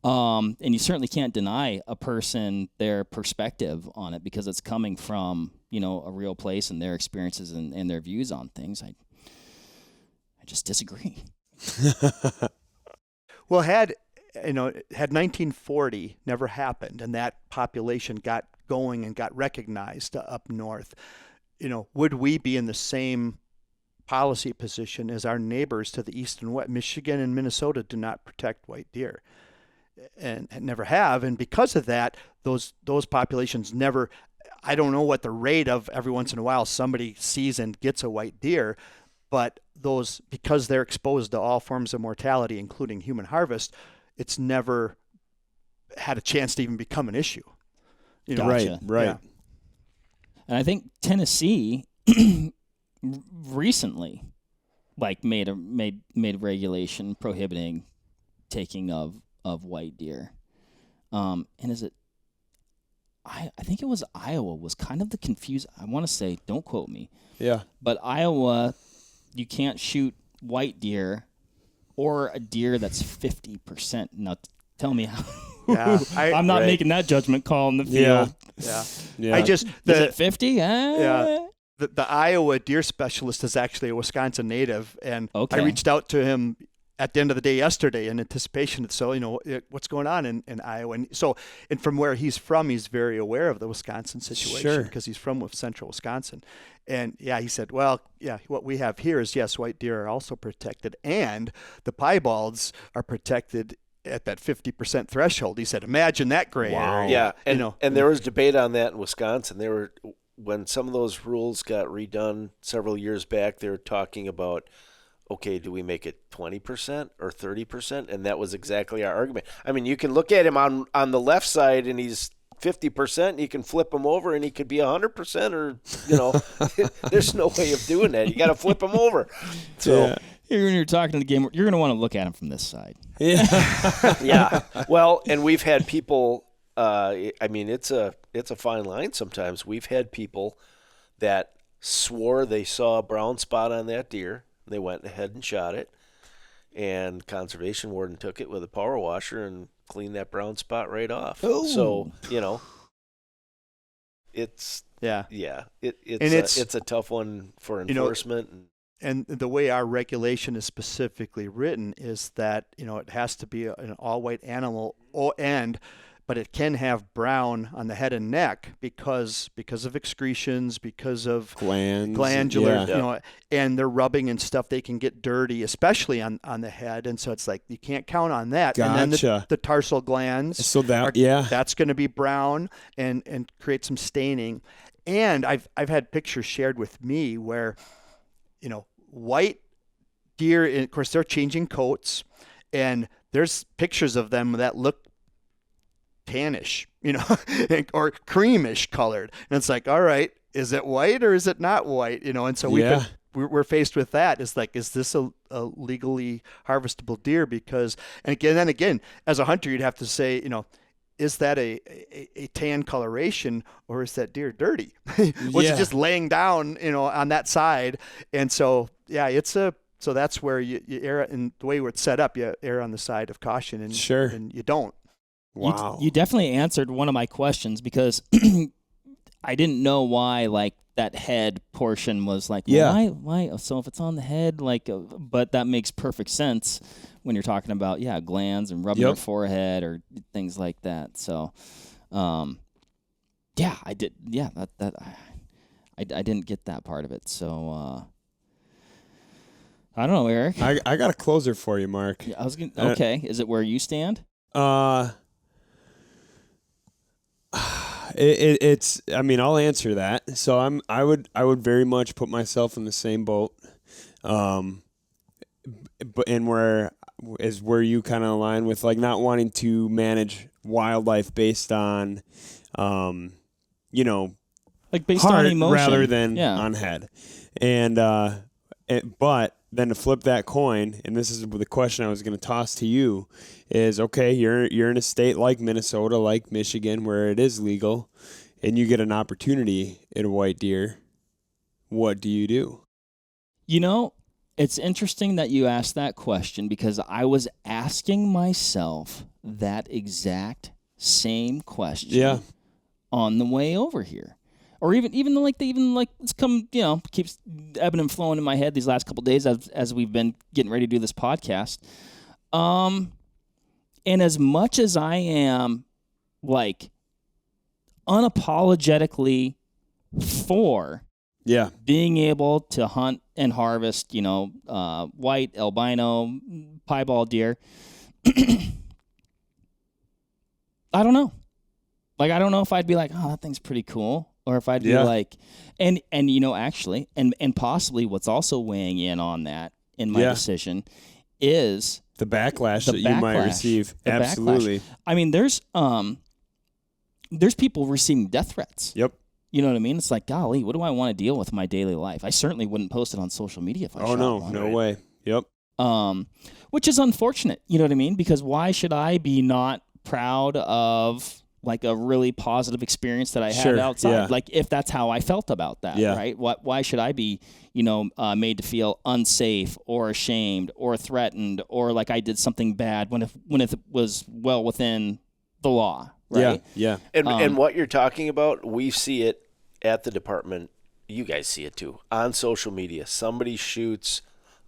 And you certainly can't deny a person their perspective on it because it's coming from, a real place and their experiences and their views on things. I just disagree. Well, had 1940 never happened and that population got going and got recognized up north, would we be in the same policy position as our neighbors to the east and west? Michigan and Minnesota do not protect white deer. And never have, and because of that, those populations never. I don't know what the rate of every once in a while somebody sees and gets a white deer, but because they're exposed to all forms of mortality, including human harvest, it's never had a chance to even become an issue. You know, Gotcha. Right. Yeah. And I think Tennessee recently, like, made a regulation prohibiting taking of white deer. And is it? I think it was Iowa was kind of the confused. I want to say, don't quote me. Yeah. But Iowa, you can't shoot white deer or a deer that's 50%. Now, tell me how. Yeah, I'm not making that judgment call in the field. Yeah. I just Is it 50? Yeah. The Iowa deer specialist is actually a Wisconsin native, and I reached out to him at the end of the day yesterday in anticipation. So, what's going on in Iowa? And from where he's from, he's very aware of the Wisconsin situation because he's from central Wisconsin. And he said, well, what we have here is, yes, white deer are also protected, and the piebalds are protected at that 50% threshold. He said, imagine that gray area. Yeah, and there was debate on that in Wisconsin. When some of those rules got redone several years back, they were talking about, okay, do we make it 20% or 30%? And that was exactly our argument. I mean, you can look at him on the left side and he's 50%. You can flip him over and he could be 100%, or, there's no way of doing that. You got to flip him over. So when you're talking to the game, you're going to want to look at him from this side. Yeah. Yeah. Well, and we've had people, it's a fine line sometimes. We've had people that swore they saw a brown spot on that deer. They went ahead and shot it, and conservation warden took it with a power washer and cleaned that brown spot right off. Ooh. So, it's it's a tough one for enforcement. And the way our regulation is specifically written is that, it has to be an all-white animal, but it can have brown on the head and neck because of excretions, because of glandular, and they're rubbing and stuff. They can get dirty, especially on the head, and so it's like you can't count on that. Gotcha. And then the tarsal glands, so that's going to be brown and create some staining. And I've had pictures shared with me where, white deer, and of course they're changing coats, and there's pictures of them that look tannish, or creamish colored. And it's like, all right, is it white or is it not white? And so we're faced with that. It's like, is this a legally harvestable deer? Because, and again, as a hunter, you'd have to say, is that a tan coloration, or is that deer dirty? Was it just laying down, on that side? And so, so that's where you err, in the way it's set up, you err on the side of caution, and you don't. Wow. You definitely answered one of my questions, because I didn't know why, like, that head portion was like, why? So if it's on the head, but that makes perfect sense when you're talking about, glands and rubbing your forehead or things like that. So, I did. Yeah, I didn't get that part of it. So, I don't know, Erik. I got a closer for you, Mark. I was gonna, okay. Is it where you stand? It's. I mean, I'll answer that. So I would very much put myself in the same boat. But where you kind of align with, like, not wanting to manage wildlife based on, like based heart on emotion rather than on head, but then to flip that coin, and this is the question I was going to toss to you, is, okay, you're in a state like Minnesota, like Michigan, where it is legal, and you get an opportunity at a white deer. What do you do? It's interesting that you asked that question, because I was asking myself that exact same question on the way over here. Or even it's come, keeps ebbing and flowing in my head these last couple of days as we've been getting ready to do this podcast. And as much as I am, like, unapologetically for being able to hunt and harvest, white, albino, piebald deer, I don't know. Like, I don't know if I'd be like, oh, that thing's pretty cool. Or if I'd be like, and actually, and possibly what's also weighing in on that in my decision is the backlash that you might receive. Absolutely. Backlash. I mean, there's people receiving death threats. Yep. You know what I mean? It's like, golly, what do I want to deal with in my daily life? I certainly wouldn't post it on social media if I shot one. No way. Yep. Which is unfortunate. You know what I mean? Because why should I be not proud of like a really positive experience that I had outside? Yeah. Like if that's how I felt about that, right? Why should I be, made to feel unsafe or ashamed or threatened or like I did something bad when it was well within the law, right? Yeah. And what you're talking about, we see it at the department. You guys see it too on social media. Somebody shoots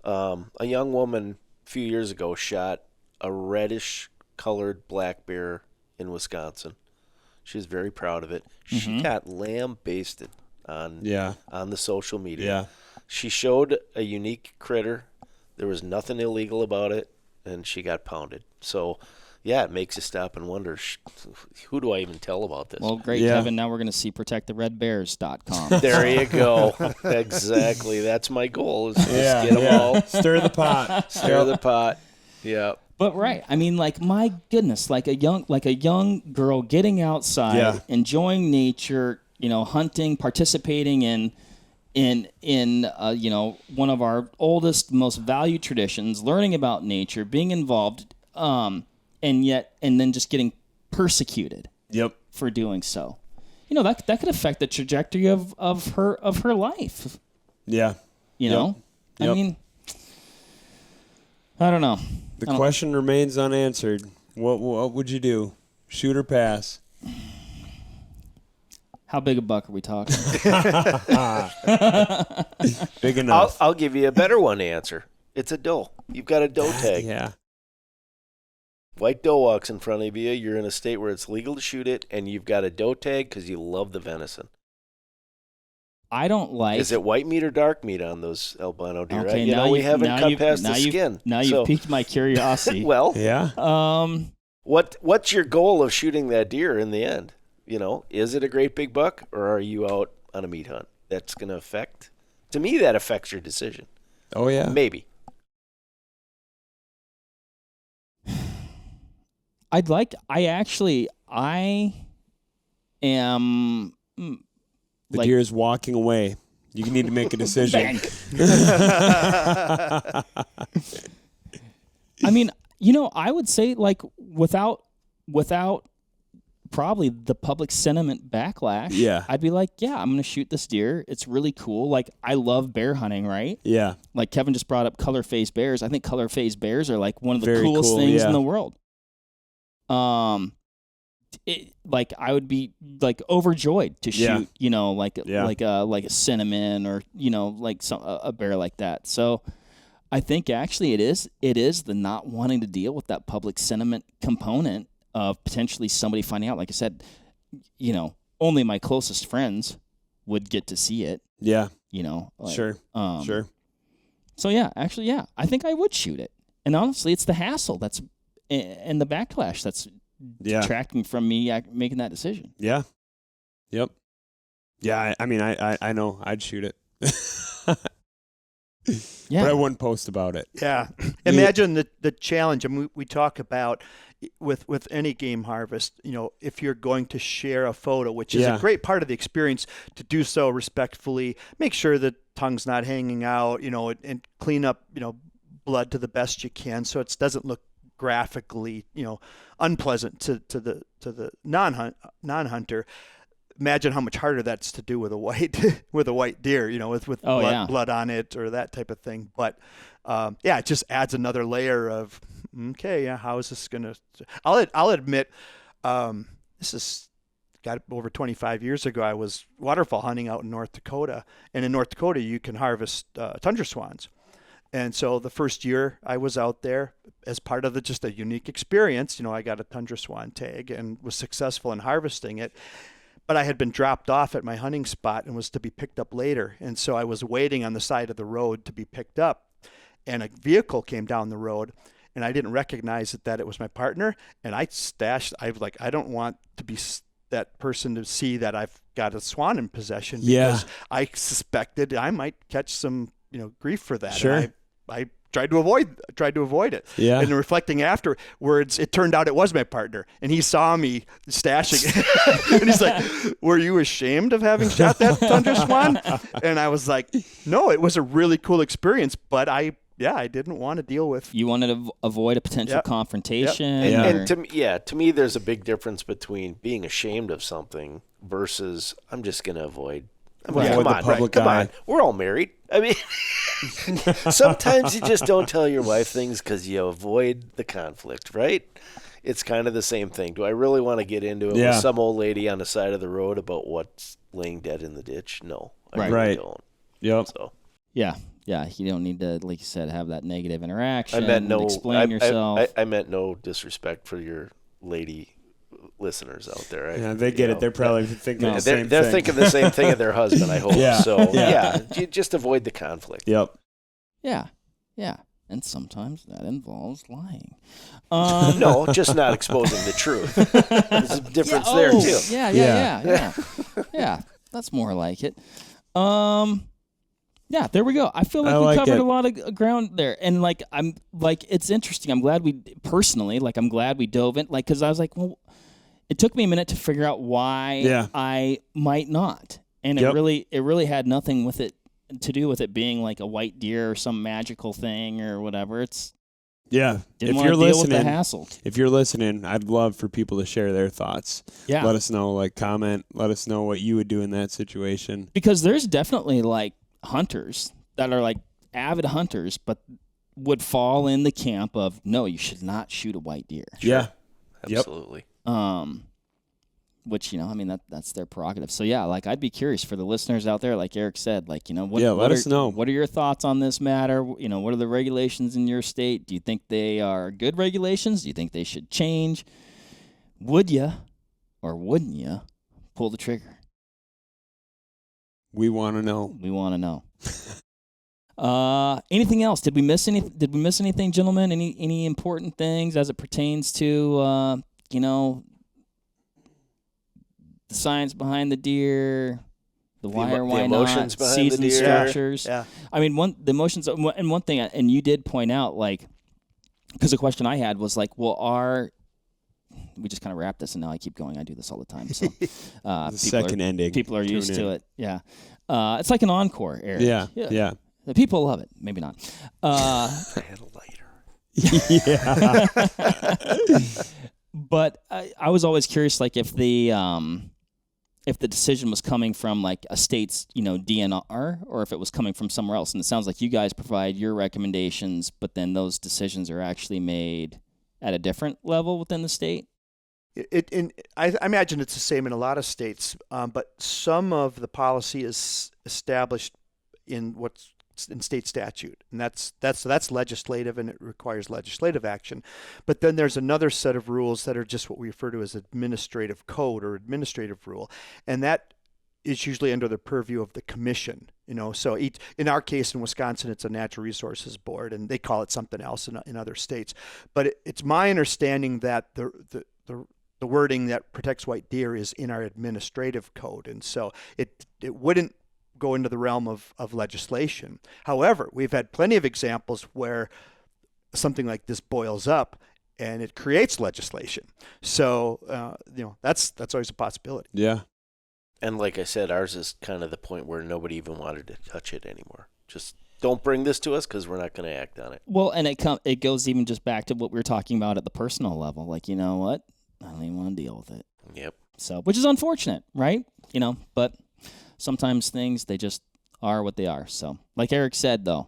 a young woman a few years ago shot a reddish colored black bear in Wisconsin. She was very proud of it. She got lambasted on the social media. Yeah. She showed a unique critter. There was nothing illegal about it, and she got pounded. So, yeah, it makes you stop and wonder, who do I even tell about this? Well, great, Kevin. Now we're going to see protecttheredbears.com. There you go. Exactly. That's my goal is just get them all. Stir the pot. Stir the pot. Yeah. But right, I mean, like my goodness, like a young girl getting outside, enjoying nature, hunting, participating in one of our oldest, most valued traditions, learning about nature, being involved, and then just getting persecuted. Yep. For doing so, that could affect the trajectory of her life. Yeah. I mean, I don't know. The question remains unanswered. What would you do? Shoot or pass? How big a buck are we talking? Big enough. I'll give you a better one to answer. It's a doe. You've got a doe tag. Yeah. White doe walks in front of you. You're in a state where it's legal to shoot it, and you've got a doe tag because you love the venison. I don't like. Is it white meat or dark meat on those albino deer? Okay, we haven't cut past the skin. Now you've piqued my curiosity. Well, yeah. What's your goal of shooting that deer in the end? Is it a great big buck, or are you out on a meat hunt? That's going to affect. To me, that affects your decision. Oh yeah. Maybe. I am. The deer is walking away. You need to make a decision. I mean, I would say like without probably the public sentiment backlash, I'd be like, yeah, I'm going to shoot this deer. It's really cool. Like I love bear hunting, right? Yeah. Like Kevin just brought up color-phased bears. I think color-phased bears are like one of the Very coolest cool, things in the world. Like I would be like overjoyed to shoot, like a cinnamon or like a bear like that. So I think actually it is the not wanting to deal with that public sentiment component of potentially somebody finding out. Like I said, only my closest friends would get to see it. Yeah. Sure. Sure. So I think I would shoot it. And honestly, it's the hassle that's and the backlash that's detracting from me making that decision. Yeah. Yep. Yeah, I mean, I know I'd shoot it. Yeah. But I wouldn't post about it. Yeah. Imagine the challenge. I mean, we talk about with any game harvest, if you're going to share a photo, which is a great part of the experience, to do so respectfully, make sure the tongue's not hanging out, and clean up, blood to the best you can so it doesn't look graphically, unpleasant to the non-hunter. Imagine how much harder that's to do with a white deer, with blood on it or that type of thing. But it just adds another layer of how is this gonna? I'll admit, this is got over 25 years ago. I was waterfowl hunting out in North Dakota, and in North Dakota you can harvest tundra swans. And so the first year I was out there as part of just a unique experience, I got a tundra swan tag and was successful in harvesting it. But I had been dropped off at my hunting spot and was to be picked up later. And so I was waiting on the side of the road to be picked up. And a vehicle came down the road, and I didn't recognize that it was my partner. And I was like, I don't want to be that person to see that I've got a swan in possession, because I suspected I might catch some grief for that. Sure. And tried to avoid it. Yeah. And reflecting afterwards, it turned out it was my partner, and he saw me stashing it, and he's like, "Were you ashamed of having shot that Tundra Swan?" And I was like, "No, it was a really cool experience, but I didn't want to deal with." You wanted to avoid a potential confrontation. And to me, there's a big difference between being ashamed of something versus I'm just going to avoid. Come on. We're all married. I mean, sometimes you just don't tell your wife things because you avoid the conflict, right? It's kind of the same thing. Do I really want to get into it with some old lady on the side of the road about what's laying dead in the ditch? No, I really don't. Yep. So. Yeah, you don't need to, like you said, have that negative interaction. I meant explain yourself. I meant no disrespect for your lady listeners out there. Yeah, they get it. They're probably thinking the same thing. They're thinking the same thing of their husband, I hope. You just avoid the conflict. Yep. Yeah. And sometimes that involves lying. No, just not exposing the truth. There's a difference there, too. Yeah. That's more like it. Yeah, there we go. I feel like we covered a lot of ground there, and it's interesting. I'm glad we dove in, because I was like, well, it took me a minute to figure out why I might not, and it really had nothing with it to do with it being like a white deer or some magical thing or whatever. It's didn't want to deal with the hassle. If you're listening, I'd love for people to share their thoughts. Yeah, let us know. Comment. Let us know what you would do in that situation. Because there's definitely hunters that are avid hunters, but would fall in the camp of no, you should not shoot a white deer. Yeah, absolutely. Which that's their prerogative. So I'd be curious for the listeners out there, like Erik said, let us know. What are your thoughts on this matter? What are the regulations in your state? Do you think they are good regulations? Do you think they should change? Would you or wouldn't you pull the trigger? We want to know. Anything else? Did we miss anything, gentlemen? Any important things as it pertains to the science behind the deer, the why or why not, season structures? Yeah. I mean, the emotions, and one thing, and you did point out, because the question I had was we just kind of wrap this, and now I keep going. I do this all the time. So, ending. People are used to it. Yeah, it's like an encore, Erik. Yeah. The people love it. Maybe not. I had a lighter. But I was always curious, if the decision was coming from a state's DNR, or if it was coming from somewhere else. And it sounds like you guys provide your recommendations, but then those decisions are actually made at a different level within the state. I imagine it's the same in a lot of states, but some of the policy is established in what's in state statute, and that's legislative, and it requires legislative action. But then there's another set of rules that are just what we refer to as administrative code or administrative rule, and that is usually under the purview of the commission. So in our case in Wisconsin, it's a natural resources board, and they call it something else in other states. But it's my understanding that the wording that protects white deer is in our administrative code, and so it wouldn't go into the realm of legislation. However, we've had plenty of examples where something like this boils up and it creates legislation. So, that's always a possibility. Yeah. And like I said, ours is kind of the point where nobody even wanted to touch it anymore. Just don't bring this to us because we're not going to act on it. Well, and it goes even just back to what we were talking about at the personal level. You know what? I don't even want to deal with it. Yep. So, which is unfortunate, right? But sometimes things, they just are what they are. So, like Erik said, though,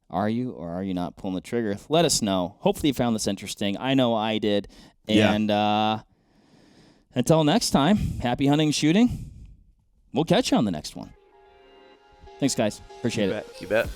are you or are you not pulling the trigger? Let us know. Hopefully you found this interesting. I know I did. And until next time, happy hunting and shooting. We'll catch you on the next one. Thanks, guys. Appreciate it. You bet.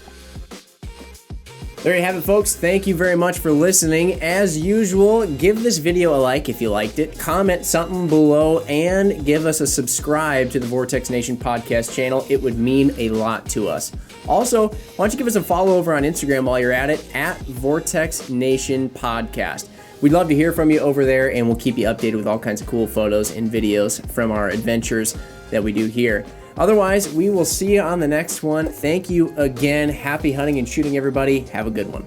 There you have it, folks. Thank you very much for listening. As usual, give this video a like if you liked it, comment something below, and give us a subscribe to the Vortex Nation podcast channel. It would mean a lot to us. Also, why don't you give us a follow over on Instagram while you're at it, at Vortex Nation Podcast. We'd love to hear from you over there, and we'll keep you updated with all kinds of cool photos and videos from our adventures that we do here. Otherwise, we will see you on the next one. Thank you again. Happy hunting and shooting, everybody. Have a good one.